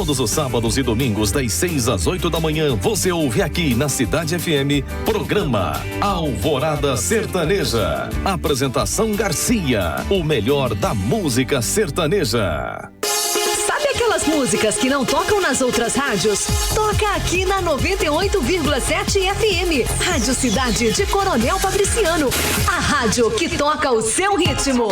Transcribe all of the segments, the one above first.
Todos os sábados e domingos, das 6 às 8 da manhã, você ouve aqui na Cidade FM, programa Alvorada Sertaneja. Apresentação Garcia, o melhor da música sertaneja. Sabe aquelas músicas que não tocam nas outras rádios? Toca aqui na 98,7 FM. Rádio Cidade de Coronel Fabriciano. A rádio que toca o seu ritmo.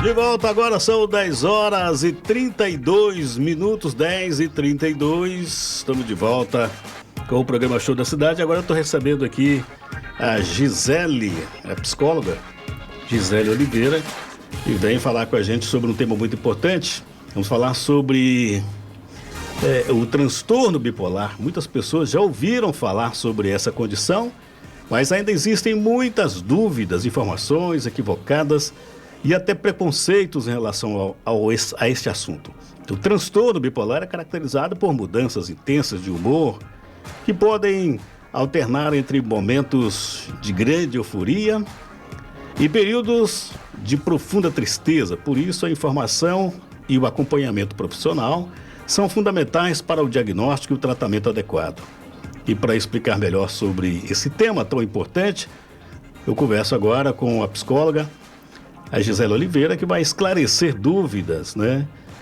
De volta agora, são 10 horas e 32 minutos, 10 e 32. Estamos de volta com o programa Show da Cidade. Agora eu estou recebendo aqui a Gisele, a psicóloga Gisele Oliveira, e vem falar com a gente sobre um tema muito importante. Vamos falar sobre o transtorno bipolar. Muitas pessoas já ouviram falar sobre essa condição, mas ainda existem muitas dúvidas, informações equivocadas e até preconceitos em relação a este assunto. O transtorno bipolar é caracterizado por mudanças intensas de humor que podem alternar entre momentos de grande euforia e períodos de profunda tristeza. Por isso, a informação e o acompanhamento profissional são fundamentais para o diagnóstico e o tratamento adequado. E para explicar melhor sobre esse tema tão importante, eu converso agora com a psicóloga a Gisele Oliveira, que vai esclarecer dúvidas,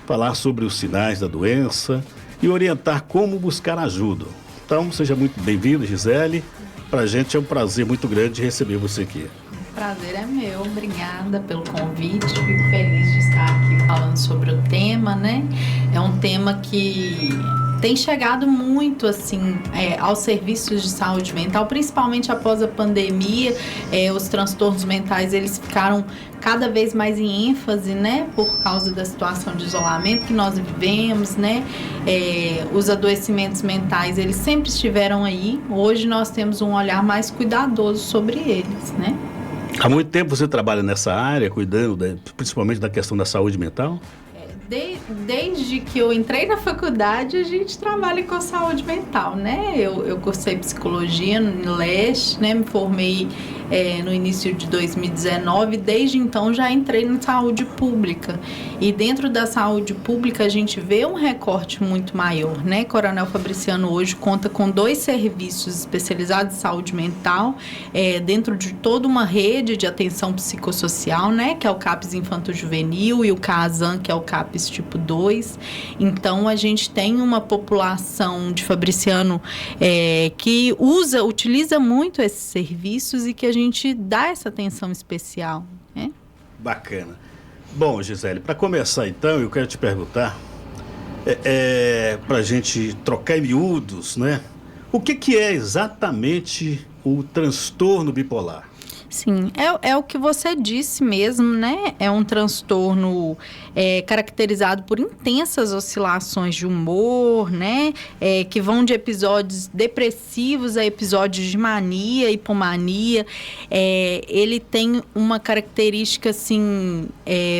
falar sobre os sinais da doença e orientar como buscar ajuda. Então, seja muito bem-vinda, Gisele. Para a gente é um prazer muito grande receber você aqui. O prazer é meu, obrigada pelo convite. Fico feliz de estar aqui falando sobre o tema, É um tema que tem chegado muito, assim, aos serviços de saúde mental, principalmente após a pandemia. Os transtornos mentais, eles ficaram cada vez mais em ênfase, por causa da situação de isolamento que nós vivemos, os adoecimentos mentais, eles sempre estiveram aí. Hoje nós temos um olhar mais cuidadoso sobre eles, Há muito tempo você trabalha nessa área, cuidando principalmente da questão da saúde mental? Desde que eu entrei na faculdade, a gente trabalha com saúde mental, Eu cursei psicologia no Leste, Me formei no início de 2019. Desde então, já entrei na saúde pública. E dentro da saúde pública, a gente vê um recorte muito maior, Coronel Fabriciano hoje conta com 2 serviços especializados em saúde mental, dentro de toda uma rede de atenção psicossocial, Que é o CAPS Infanto-Juvenil e o CASAN, que é o CAPS tipo 2. Então, a gente tem uma população de Fabriciano que utiliza muito esses serviços e que a gente dá essa atenção especial. Bacana. Bom, Gisele, para começar então, eu quero te perguntar, para a gente trocar em miúdos, o que é exatamente o transtorno bipolar? Sim, é o que você disse mesmo, É um transtorno caracterizado por intensas oscilações de humor, que vão de episódios depressivos a episódios de mania, hipomania. Ele tem uma característica, assim,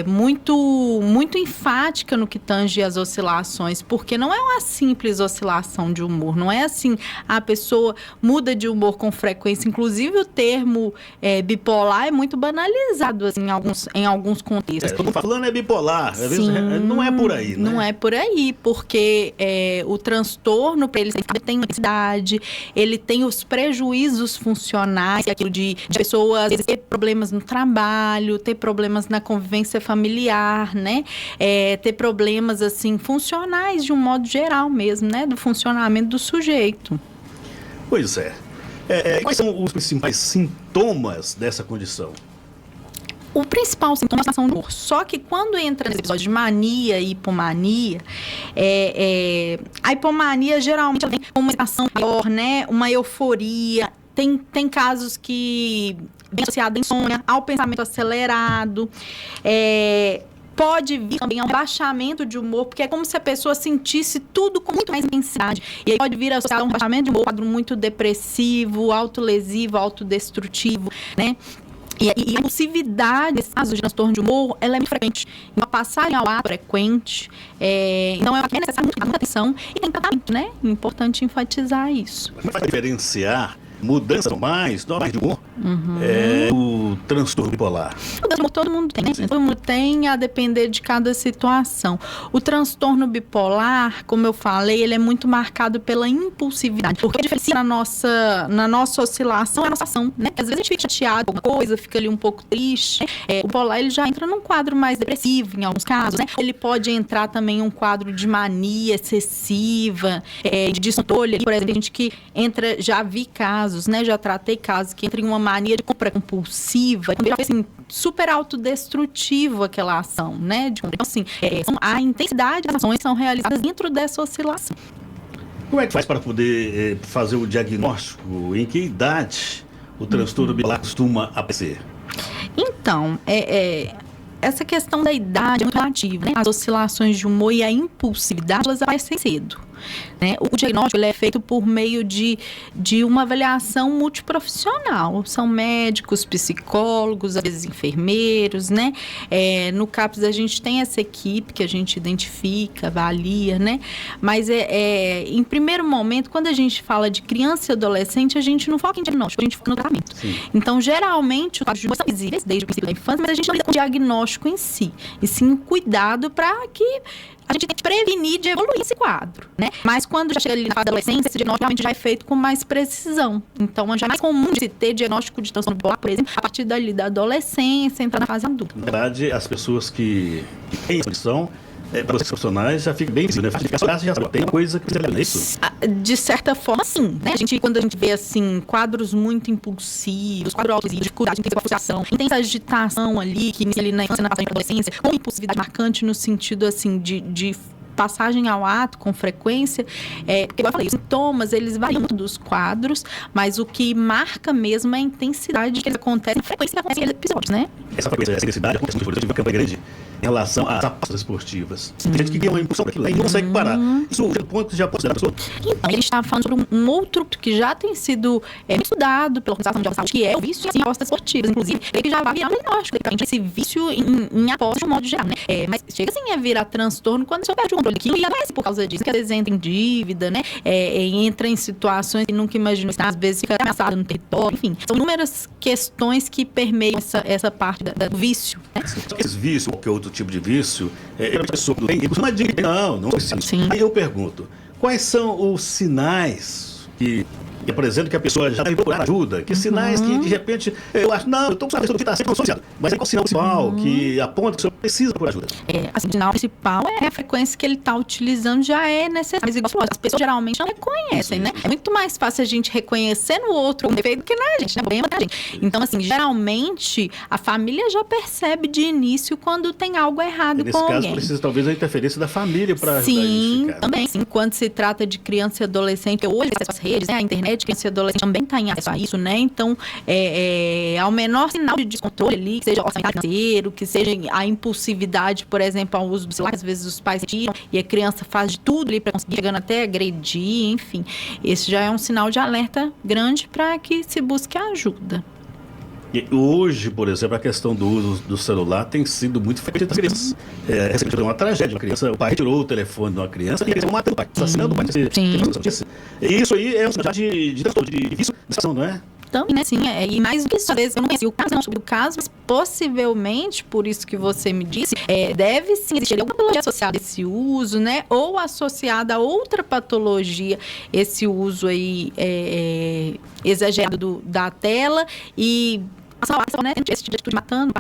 muito, muito enfática no que tange as oscilações, porque não é uma simples oscilação de humor, não é assim, a pessoa muda de humor com frequência. Inclusive, o termo bipolar é muito banalizado, assim, em alguns contextos. Todo mundo falando é bipolar, às vezes não é por aí, Não é por aí, porque o transtorno, para ele tem intensidade, ele tem os prejuízos funcionais, aquilo de pessoas ter problemas no trabalho, ter problemas na convivência familiar, ter problemas, assim, funcionais de um modo geral mesmo, do funcionamento do sujeito. Pois é. Quais são os principais sintomas dessa condição? O principal sintoma é a sensação de humor. Só que quando entra nesse episódio de mania e hipomania, a hipomania geralmente vem com uma sensação maior, né? Uma euforia. Tem casos que vem associado à insônia, ao pensamento acelerado. Pode vir também a um rebaixamento de humor, porque é como se a pessoa sentisse tudo com muito mais intensidade. E aí pode vir associado a um rebaixamento de humor, um quadro muito depressivo, autolesivo, autodestrutivo, né? E a impulsividade, nesse caso de transtorno de humor, ela é muito frequente. Então, a passagem ao ato é frequente. Então, é necessário muita atenção e tem tratamento, né? É importante enfatizar isso. Como vai diferenciar mudanças normais de humor, o transtorno bipolar? Mudança de humor todo mundo tem, né? Todo mundo tem, a depender de cada situação. O transtorno bipolar, como eu falei, ele é muito marcado pela impulsividade. Porque a diferença na nossa oscilação é a nossa ação, né? Às vezes a gente fica chateado com alguma coisa, fica ali um pouco triste. O bipolar, ele já entra num quadro mais depressivo, em alguns casos, né? Ele pode entrar também em um quadro de mania excessiva, de descontrole. Por exemplo, tem gente que entra, já vi casos, né? Já tratei casos que entram em uma mania de compra compulsiva, também já foi assim, super autodestrutivo aquela ação, né? Então, assim, a intensidade das ações são realizadas dentro dessa oscilação. Como é que faz para poder fazer o diagnóstico? Em que idade o transtorno bipolar costuma aparecer? Então, essa questão da idade é muito relativa, né? As oscilações de humor e a impulsividade, elas aparecem cedo, né? O diagnóstico ele é feito por meio de uma avaliação multiprofissional. São médicos, psicólogos, às vezes enfermeiros, né? No CAPS a gente tem essa equipe que a gente identifica, avalia, né? Mas em primeiro momento, quando a gente fala de criança e adolescente, a gente não foca em diagnóstico, a gente foca no tratamento. Sim. Então, geralmente, os quadros de humor são visíveis desde o princípio da infância, mas a gente não lida com o diagnóstico em si, e sim o cuidado para que a gente tem que prevenir de evoluir esse quadro, né? Mas quando já chega ali na fase da adolescência, esse diagnóstico realmente já é feito com mais precisão. Então, já é mais comum de se ter diagnóstico de transtorno bipolar, por exemplo, a partir dali da adolescência, entrar na fase adulta. Na verdade, as pessoas que têm essa condição, para os profissionais, já fica bem visível, né? Já tem uma coisa que você leva nisso. De certa forma, sim, né? Quando a gente vê, assim, quadros muito impulsivos, quadro autolesivo, dificuldade, intensa associação, intensa agitação ali, que inicia ali na infância, na passagem para adolescência, com impulsividade marcante no sentido, assim, de passagem ao ato com frequência, porque, igual eu falei, os sintomas, eles variam muito dos quadros, mas o que marca mesmo é a intensidade que eles acontecem, a frequência que acontecem nesses episódios, né? Essa frequência, essa intensidade acontece muito, eu tive uma campanha grande em relação às apostas esportivas. Tem gente que ganha uma impulsão daquilo e não consegue parar. Isso é um ponto que já pode ser da pessoa. Então, a gente estava falando sobre um outro que já tem sido estudado pela Organização Mundial da Saúde, que é o vício em apostas esportivas. Inclusive, ele já vai virar um diagnóstico, esse vício em apostas de um modo geral, né? Mas chega assim a virar transtorno quando você perde o controle daquilo e adoece por causa disso, que às vezes entra em dívida, né? Entra em situações que nunca imaginou estar, às vezes fica ameaçado no território, enfim. São inúmeras questões que permeiam essa parte do vício, né? Esse vício, ou qualquer outro tipo de vício, a pessoa não tem, não precisa. Aí eu pergunto, quais são os sinais que apresentam que a pessoa já deve procurar ajuda? Que sinais que, de repente, eu acho, não, eu estou com essa pessoa que está sempre associada, mas é qual o sinal principal que aponta que a pessoa precisa procurar ajuda? Assim, o sinal principal é a frequência que ele está utilizando, já é necessário. Mas, igual, as pessoas geralmente não reconhecem, né? É muito mais fácil a gente reconhecer no outro um defeito do que na gente, né? Problema da gente. Então, assim, geralmente, a família já percebe de início quando tem algo errado com alguém. Nesse caso, precisa talvez a interferência da família para ajudar a identificar. Sim, também. Sim, quando se trata de criança e adolescente, hoje, as redes, né? A internet, criança e adolescente também está em acesso a isso, né? Então, ao menor sinal de descontrole ali, que seja o orçamento financeiro, que seja a impulsividade, por exemplo, ao uso do celular, às vezes os pais tiram e a criança faz de tudo ali para conseguir, chegando até agredir, enfim. Esse já é um sinal de alerta grande para que se busque ajuda. E hoje, por exemplo, a questão do uso do celular tem sido muito frequente das crianças. Recentemente uma tragédia, uma criança, o pai tirou o telefone de uma criança e a criança matou o pai, assassinando o pai. E isso aí é um sinal de transtorno, de vício, de ação, não é? Também, né, sim, e mais do que isso, às vezes eu não conheci o caso, não soube o caso, mas possivelmente, por isso que você me disse, deve sim existir alguma patologia associada a esse uso, né, ou associada a outra patologia, esse uso aí exagerado da tela e né? Esse tipo de atitude matando.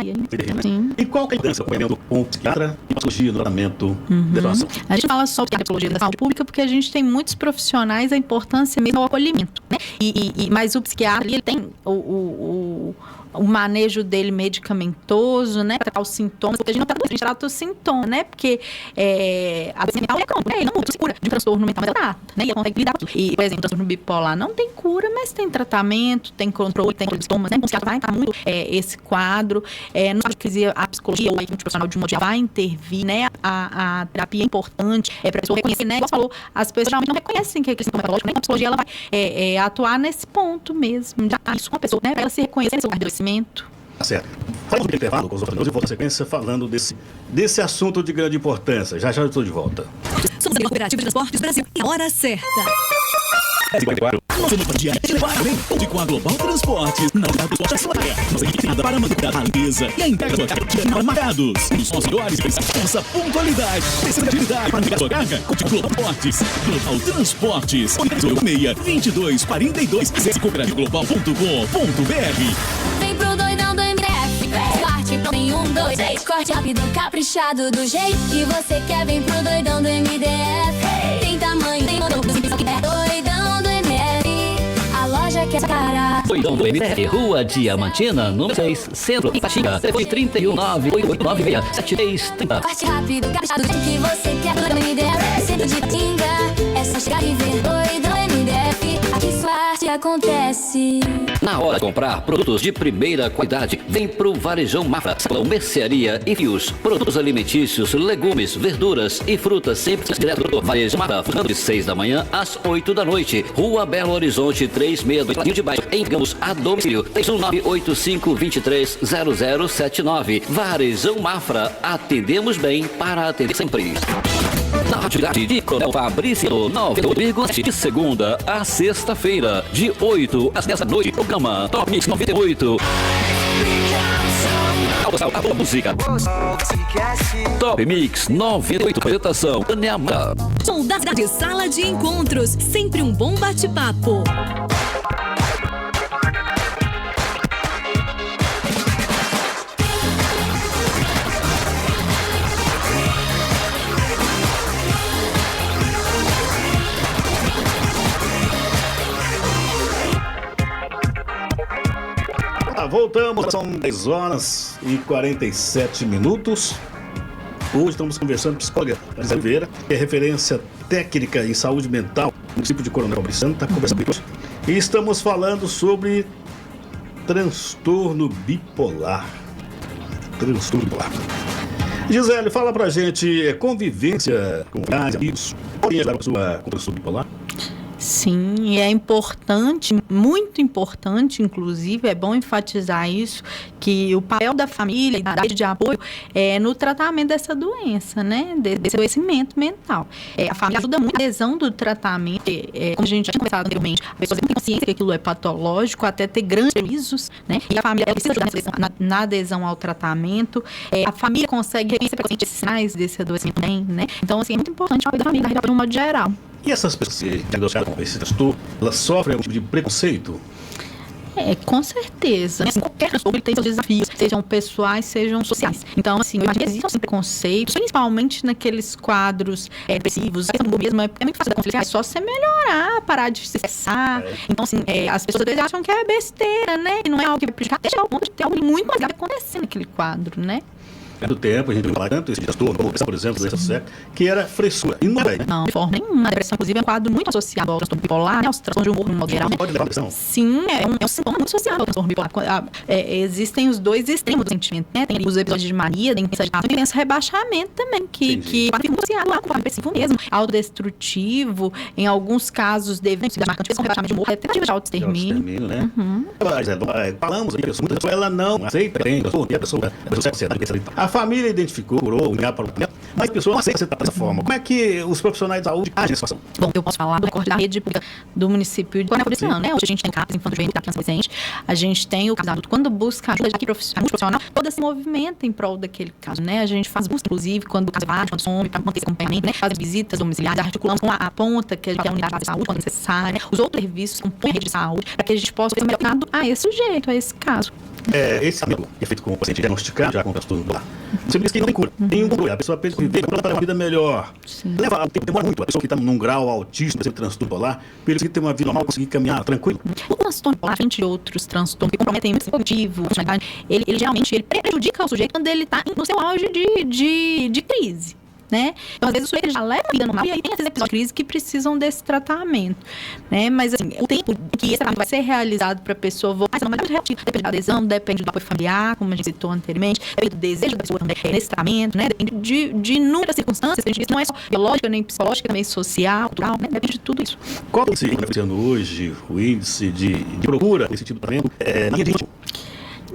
Sim. E qual que é a diferença com o psiquiatra e patologia no tratamento da situação? A gente fala só de patologia da saúde pública porque a gente tem muitos profissionais, a importância mesmo ao acolhimento, né? Mas o psiquiatra, ele tem o manejo dele medicamentoso, né? Para tratar os sintomas, porque a gente não trata, a gente trata os sintomas, né? Porque a doença mental é como, né? Ele não se cura de um transtorno mental, mas ela trata, né? E ela consegue lidar com aquilo. E, por exemplo, o transtorno bipolar não tem cura, mas tem tratamento, tem controle, tem sintomas, né? Então, se ela vai tratar muito esse quadro, no caso de crise, a psicologia ou a equipe profissional de um modo geral vai intervir, né? A terapia é importante para a pessoa reconhecer, né? Como você falou, as pessoas geralmente não reconhecem que aquele sintoma é patológico, né? A psicologia ela vai atuar nesse ponto mesmo, de isso com a pessoa, né? Para ela se reconhecer nesse lugar de adoecimento. Tá certo. Falamos do intervalo com os outros e volta a sequência falando desse assunto de grande importância. Já eu estou de volta. Somos a Cooperativa de Transportes Brasil. E a hora certa. 54. Nossa luta diária é levar bem com a Global Transportes. Não dá transporte acelerar. Nossa equipe treinada para manter a limpeza e a entrega da carga não marcados. Os nossos melhores essa pontualidade. Precisa de agilidade para entregar sua carga? Conte Global Transportes. Global Transportes. 86-22-42. Cooperativglobal.com.br. Vem pro doidão do MDF. Parte pro 1, 2, 3. Corte rápido, caprichado do jeito que você quer. Vem pro doidão do MDF. Tem tamanho, tem modelo, só que é doidão do MDF. A loja que é cara. Doidão do MDF, Rua Diamantina, número 6, Centro, Ipatinga. Telefone 31-98896-7330. Corte rápido, caprichado do jeito que você quer. Doidão do MDF. Centro de Ipatinga. É só chegar e ver doidão MDF. Aqui sua arte acontece. Na hora de comprar produtos de primeira qualidade, vem pro Varejão Mafra, salão, mercearia e fios. Produtos alimentícios, legumes, verduras e frutas sempre direto do Varejão Mafra, funcionando de 6 da manhã às 8 da noite. Rua Belo Horizonte, 362, Rio de Baixo. Enviamos a domicílio. 319-8523-0079. Varejão Mafra, atendemos bem para atender sempre. Na atividade de Coronel Fabrício 98,7 de segunda a sexta-feira, de 8 às 10 da noite, programa Top Mix 98. A música Top Mix 98, apresentação Tânia Mara. Som da cidade, sala de encontros, sempre um bom bate-papo. Voltamos, são 10 horas e 47 minutos. Hoje estamos conversando com a psicóloga Marisa Oliveira, que é referência técnica em saúde mental no município de Coronel Fabriciano, está conversando conosco. E estamos falando sobre transtorno bipolar. Transtorno bipolar. Gisele, fala pra gente, convivência com amigos pode ajudar a pessoa com transtorno bipolar? Sim, e é importante, muito importante, inclusive, é bom enfatizar isso, que o papel da família e da rede de apoio é no tratamento dessa doença, né, desse adoecimento mental. A família ajuda muito na adesão do tratamento, como a gente já tinha conversado anteriormente, a pessoa tem consciência que aquilo é patológico, até ter grandes prejuízos, né, e a família precisa ajudar na adesão ao tratamento. A família consegue reconhecer precocemente esses sinais desse adoecimento também, né, então, assim, é muito importante o apoio da família, da rede de apoio de um modo geral. E essas pessoas que diagnosticaram com esse transtorno, elas sofrem algum tipo de preconceito? Com certeza. Assim, qualquer transtorno tem seus desafios, sejam pessoais, sejam sociais. Então, assim, eu imagino que existem preconceitos, principalmente naqueles quadros depressivos. A questão do mesmo é muito fácil da conflito, é só você melhorar, parar de se estressar. Então, assim, as pessoas às vezes acham que é besteira, né? E não é algo que vai prejudicar, até chegar ao ponto de ter algo muito mais grave acontecendo naquele quadro, né? Do tempo, a gente fala tanto esse transtorno, como por exemplo, doença séria, que era frescura. E não é. Não, de forma nenhuma. A depressão, inclusive, é um quadro muito associado ao transtorno bipolar, né? Aos transtornos de humor, no modo geral. Pode levar a depressão? Sim, é um sintoma muito associado ao transtorno bipolar. Existem os dois extremos do sentimento, né? Tem os episódios de mania, tem intensa agitação e tem esse rebaixamento também, que fica muito associado lá com o quadro depressivo mesmo, autodestrutivo, em alguns casos, devendo ser marcante, um rebaixamento de humor, é tentativa de autoextermínio. Né? Falamos aí, muita pessoa, ela não aceita, a pessoa a família identificou, curou, mas a pessoa não aceita ser tratada dessa forma. Como é que os profissionais de saúde agem nessa situação? Bom, eu posso falar do recorde da rede pública do município de Coronel Fabriciano, né? Hoje a gente tem CAPS, Infanto Juvenil, da criança e adolescente. A gente tem o caso adulto. Quando busca ajuda de profissional, toda se movimenta em prol daquele caso, né? A gente faz busca, inclusive, quando o caso é válido, quando some, para manter esse acompanhamento, né? Fazem visitas domiciliares, articulamos com a ponta, que é a unidade de saúde, quando necessário, né? Os outros serviços compõem a rede de saúde, para que a gente possa ter o melhor cuidado a esse sujeito, a esse caso. Esse amigo que é feito com o paciente diagnosticado já com transtorno bipolar. Você diz que não tem cura, tem um controle. A pessoa pensa que viver para uma vida melhor. Demora muito. A pessoa que está num grau autismo, por exemplo, transtorno bipolar, para ele conseguir ter uma vida normal, conseguir caminhar tranquilo. O transtorno bipolar, frente de outros transtornos que comprometem o cognitivo, ele geralmente prejudica o sujeito quando ele está no seu auge de crise. Né? Então, às vezes, o sujeito já leva a vida normal e aí tem esses episódios de crise que precisam desse tratamento, né? Mas, assim, o tempo que esse tratamento vai ser realizado para a pessoa voltar a ser muito relativo. Depende da adesão, depende do apoio familiar, como a gente citou anteriormente, depende do desejo da pessoa também nesse tratamento, né? Depende de inúmeras circunstâncias, não é só biológica, nem psicológica, também social, cultural, né? Depende de tudo isso. Qual é o índice beneficiando hoje, o índice de procura desse tipo de tratamento?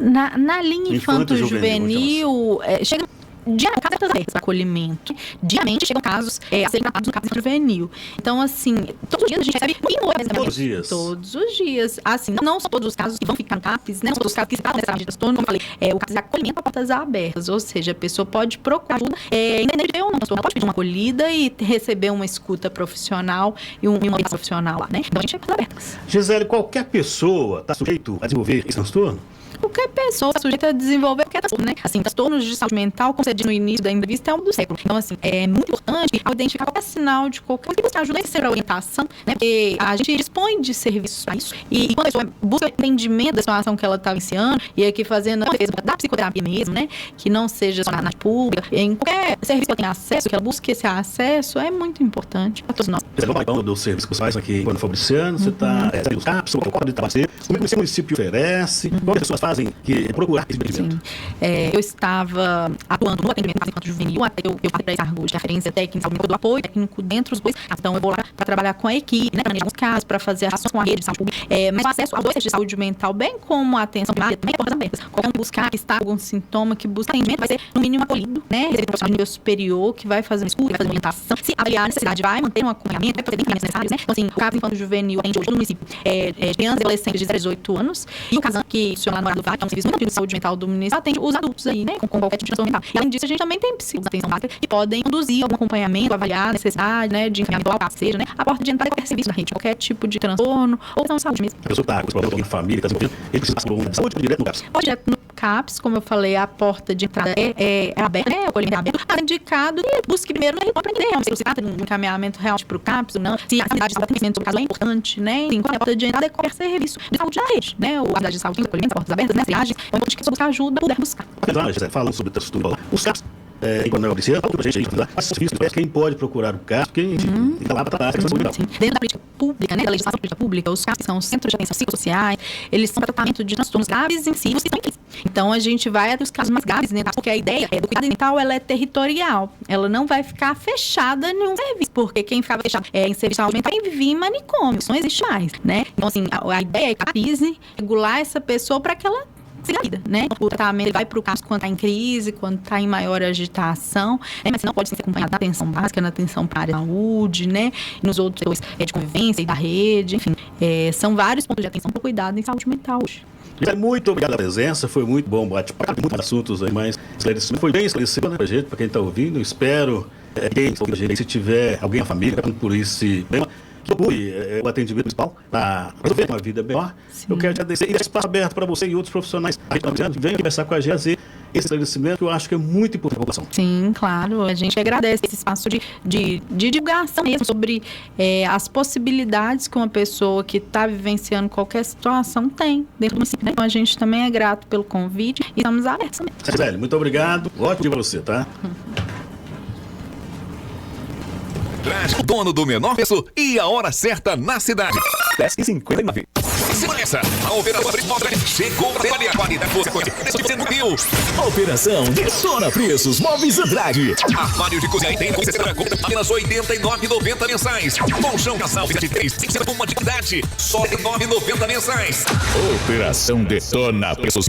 Na linha infanto-juvenil, chega... Diariamente, casos abertos para acolhimento. Diariamente chegam casos a serem tratados no caso juvenil. Então, assim, todos os dias a gente recebe todos os dias. Todos os dias. Assim, não são todos os casos que vão ficar no CAPS, né? Não são todos os casos que se tratam dessa de transtorno. Como eu falei, o CAPS é acolhimento a portas abertas. Ou seja, a pessoa pode procurar ajuda, independente de ou não. Ela pode pedir uma acolhida e receber uma escuta profissional e uma orientação profissional lá, né? Então, a gente é portas abertas. Gisele, qualquer pessoa está sujeito a desenvolver esse transtorno? Qualquer pessoa está sujeita a desenvolver qualquer transtorno, né? Assim, transtornos de saúde mental, como você disse no início da entrevista, é um do século. Então, assim, é muito importante ao identificar qualquer sinal de qualquer coisa que ajuda a ser a orientação, né? Porque a gente dispõe de serviços para isso. E quando a pessoa busca entendimento da situação que ela está iniciando, e aqui fazendo uma defesa da psicoterapia mesmo, né? Que não seja só na área pública, em qualquer serviço que ela tenha acesso, que ela busque esse acesso, é muito importante para todos nós. Você vai falar do serviço que você faz aqui em Fabriciano, você está os CAPS, o Código de Tabaceiro. Como é que o município oferece? Como as pessoas fazem que procurar esse atendimento? Eu estava atuando no atendimento enquanto juvenil, até eu passei para esse cargo de referência técnica, do apoio técnico dentro dos dois. Então, eu vou lá para trabalhar com a equipe, né, para manejar os casos, para fazer ações com a rede de saúde pública. Mas o acesso aos dois de saúde mental, bem como a atenção primária, também é portas abertas. Qualquer um que buscar, que está com algum sintoma, que busca atendimento, vai ser, no mínimo, acolhido, né? Receber um profissional de nível superior, que vai fazer uma escuta, vai fazer uma orientação. Se avaliar a necessidade, vai manter um acompanhamento, vai fazer encaminhamentos necessários, né? Então, assim, o CAPS Infanto Juvenil atende hoje no município de crianças e adolescentes de 0 a 18 anos. E o CASAM, que funciona lá no Morado do Vale, que é um serviço muito de saúde mental do município, atende os adultos aí, né? Com qualquer tipo de transtorno mental. E além disso, a gente também tem psicólogos de atenção básica que podem conduzir algum acompanhamento, avaliar a necessidade, né? De encaminhamento ao CAPS, seja, né? A porta de entrada de qualquer serviço da rede, qualquer tipo de transtorno ou questão de saúde mesmo. A pessoa que está com esse problema, alguém família, está desenvolvendo, ele precisa passar por uma saúde direto no CAPS. Pode direto no CAPS, como eu falei, a porta de entrada é aberta, né? O acolhimento é aberto. Mas indicado que busque primeiro no para entender se trata de um encaminhamento real para o CAPS ou não, se a atividade de atendimento sobre o caso é importante, né? Enfim, qual é a porta de entrada é qualquer serviço de saúde da rede, né? O atividade de saúde, acolhimento, portas abertas, né? Triagens, é importante que a pessoa buscar ajuda, puder buscar. Falando sobre o transtorno, os CAPS, em Coronel Fabriciano, fala pra gente aí, quais são os serviços, quem pode procurar o CAPS, quem está lá para tratar essa saúde mental. Dentro da política pública, né, da legislação da política pública, os CAPS são os centros de atenção psicossociais, eles são para tratamento de transtornos graves em si, então a gente vai até os casos mais graves, né, porque a ideia do cuidado mental, ela é territorial, ela não vai ficar fechada em nenhum serviço, porque quem ficava fechado em serviço de saúde mental, quem vivia em manicômio, isso não existe mais, né, então assim, a ideia é que regular essa pessoa para que ela siga a vida, né? O tratamento vai para o caso quando está em crise, quando está em maior agitação, né? Mas não pode ser acompanhado na atenção básica, na atenção para a área da saúde, né? E nos outros setores de convivência e da rede, enfim. São vários pontos de atenção para o cuidado em saúde mental hoje. Muito obrigado pela presença, foi muito bom bate-papo, muitos assuntos aí, mas foi bem esclarecedor, né, pra gente, para quem está ouvindo. Espero que se tiver alguém na família por isso, que procure o atendimento principal para resolver uma vida melhor. Sim. Eu quero te agradecer e deixar espaço aberto para você e outros profissionais que venham conversar com a gente, esse esclarecimento que eu acho que é muito importante para a população. Sim, claro. A gente agradece esse espaço de divulgação mesmo sobre as possibilidades que uma pessoa que está vivenciando qualquer situação tem dentro do município. Né? Então a gente também é grato pelo convite e estamos abertos também. Gisele, muito obrigado. Ótimo dia para você, tá? O dono do menor preço e a hora certa na cidade. 10h59. Semana essa, a operação chegou para avaliar a qualidade você no Rio. Operação Detona Preços Móveis Andrade. Armário de cozinha tem com 60 conto, apenas R$ 89,90 mensais. Colchão casal 23, 5 com uma dignidade, só R$ 9,90 mensais. Operação Detona Preços